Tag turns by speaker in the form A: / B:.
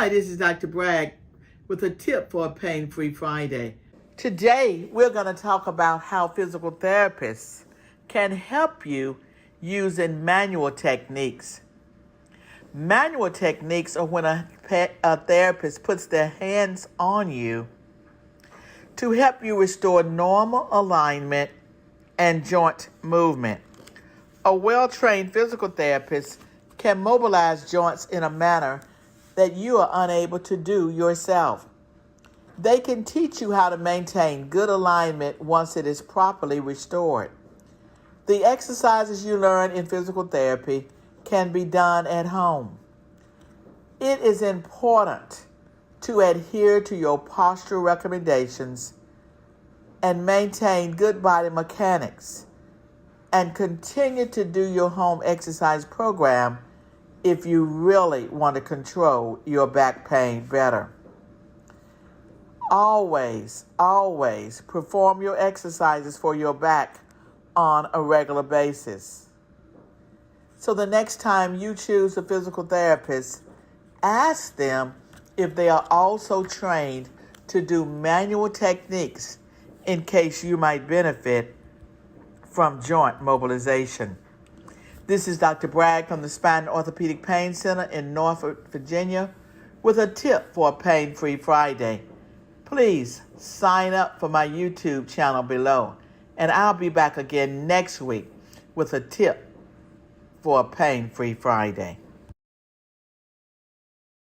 A: Hi, this is Dr. Bragg with a tip for a pain-free Friday. Today, we're going to talk about how physical therapists can help you using manual techniques. Manual techniques are when a therapist puts their hands on you to help you restore normal alignment and joint movement. A well-trained physical therapist can mobilize joints in a manner that you are unable to do yourself. They can teach you how to maintain good alignment once it is properly restored. The exercises you learn in physical therapy can be done at home. It is important to adhere to your postural recommendations and maintain good body mechanics, and continue to do your home exercise program if you really want to control your back pain better. Always perform your exercises for your back on a regular basis. So the next time you choose a physical therapist, ask them if they are also trained to do manual techniques in case you might benefit from joint mobilization. This is Dr. Bragg from the Spine Orthopedic Pain Center in Norfolk, Virginia, with a tip for a pain-free Friday. Please sign up for my YouTube channel below, and I'll be back again next week with a tip for a pain-free Friday.